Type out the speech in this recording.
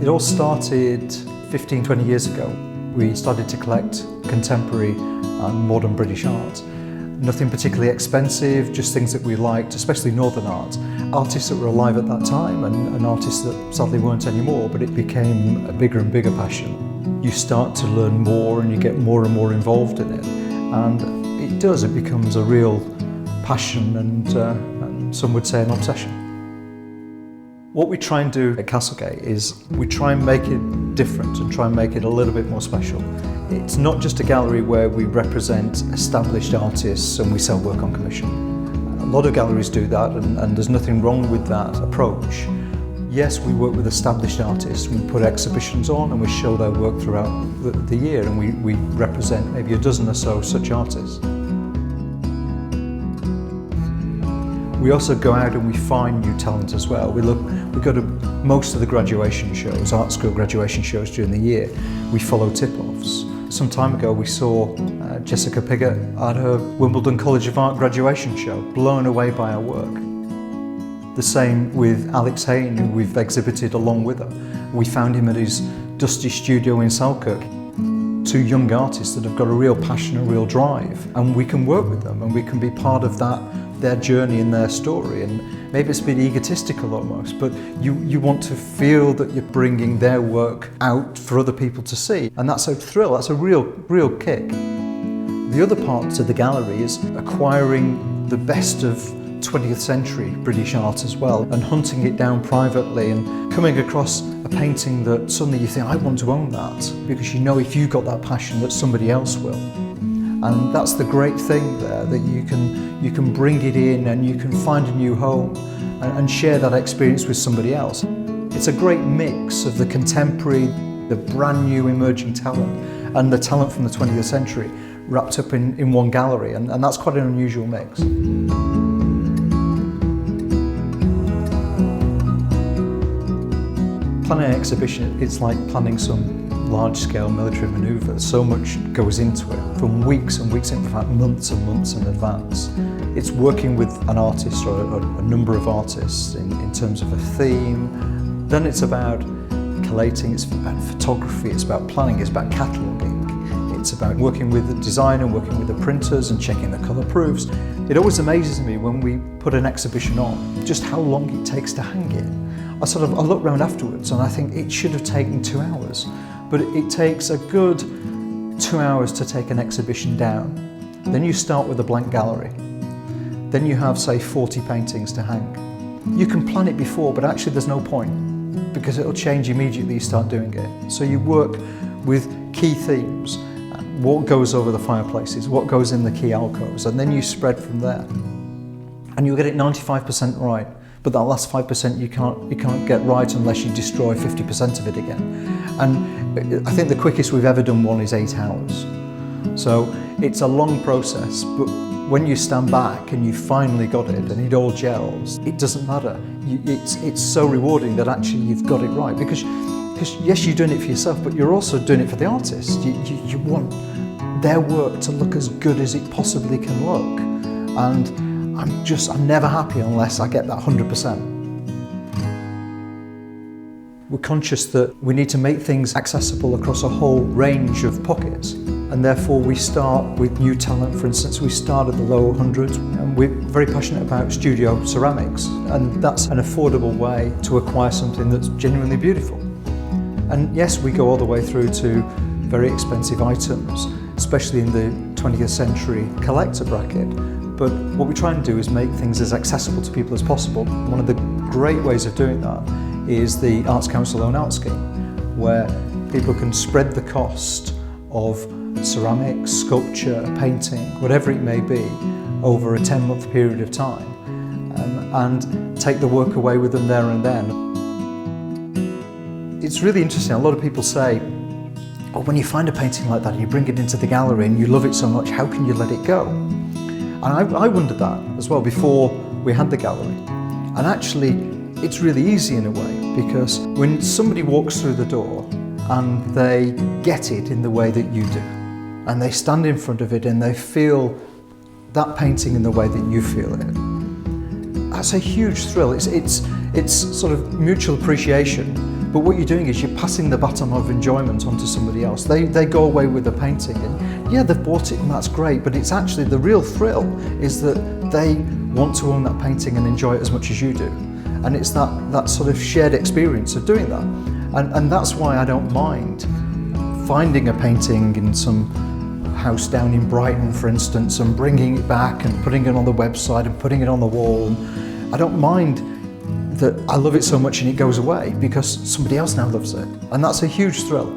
It all started 15, 20 years ago. We started to collect contemporary and modern British art. Nothing particularly expensive, just things that we liked, especially Northern art. Artists that were alive at that time and artists that sadly weren't anymore, but it became a bigger and bigger passion. You start to learn more and you get more and more involved in it. And it becomes a real passion and some would say an obsession. What we try and do at Castlegate is we try and make it different and try and make it a little bit more special. It's not just a gallery where we represent established artists and we sell work on commission. A lot of galleries do that and there's nothing wrong with that approach. Yes, we work with established artists. We put exhibitions on and we show their work throughout the year, and we represent maybe a dozen or so such artists. We also go out and we find new talent as well. We go to most of the graduation shows, art school graduation shows during the year. We follow tip-offs. Some time ago we saw Jessica Piggott at her Wimbledon College of Art graduation show, blown away by her work. The same with Alex Hayne, who we've exhibited along with her. We found him at his dusty studio in Selkirk. Two young artists that have got a real passion, a real drive, and we can work with them and we can be part of their journey and their story. And maybe it's a bit egotistical almost, but you want to feel that you're bringing their work out for other people to see, and that's a thrill, that's a real kick. The other part to the gallery is acquiring the best of 20th century British art as well, and hunting it down privately and coming across a painting that suddenly you think, I want to own that, because you know if you've got that passion that somebody else will. And that's the great thing there, that you can bring it in and you can find a new home and share that experience with somebody else. It's a great mix of the contemporary, the brand new emerging talent, and the talent from the 20th century wrapped up in one gallery, and that's quite an unusual mix. Planning an exhibition, it's like planning some large-scale military manoeuvre. So much goes into it, from weeks and weeks, in fact months and months in advance. It's working with an artist or a number of artists in terms of a theme. Then it's about collating, it's about photography, it's about planning, it's about cataloguing. It's about working with the designer, working with the printers and checking the colour proofs. It always amazes me when we put an exhibition on, just how long it takes to hang it. I look around afterwards and I think it should have taken 2 hours, but it takes a good 2 hours to take an exhibition down. Then you start with a blank gallery. Then you have, say, 40 paintings to hang. You can plan it before, but actually there's no point, because it'll change immediately you start doing it. So you work with key themes, what goes over the fireplaces, what goes in the key alcoves, and then you spread from there. And you'll get it 95% right. But that last 5% you can't get right unless you destroy 50% of it again. And I think the quickest we've ever done one is 8 hours. So it's a long process, but when you stand back and you finally got it and it all gels, it doesn't matter. It's so rewarding that actually you've got it right, because yes, you're doing it for yourself, but you're also doing it for the artist. You want their work to look as good as it possibly can look. And I'm never happy unless I get that 100%. We're conscious that we need to make things accessible across a whole range of pockets, and therefore we start with new talent. For instance, we start at the low hundreds, and we're very passionate about studio ceramics, and that's an affordable way to acquire something that's genuinely beautiful. And yes, we go all the way through to very expensive items, especially in the 20th century collector bracket. But what we try and do is make things as accessible to people as possible. One of the great ways of doing that is the Arts Council Own Art Scheme, where people can spread the cost of ceramics, sculpture, painting, whatever it may be, over a 10-month period of time, and take the work away with them there and then. It's really interesting. A lot of people say, oh, when you find a painting like that and you bring it into the gallery and you love it so much, how can you let it go? And I wondered that as well before we had the gallery. And actually, it's really easy in a way, because when somebody walks through the door and they get it in the way that you do, and they stand in front of it and they feel that painting in the way that you feel it, that's a huge thrill. It's sort of mutual appreciation But what you're doing is you're passing the baton of enjoyment onto somebody else. They go away with a painting and yeah, they've bought it and that's great, but it's actually the real thrill is that they want to own that painting and enjoy it as much as you do. And it's that sort of shared experience of doing that. And that's why I don't mind finding a painting in some house down in Brighton, for instance, and bringing it back and putting it on the website and putting it on the wall. And I don't mind that I love it so much and it goes away because somebody else now loves it. And that's a huge thrill.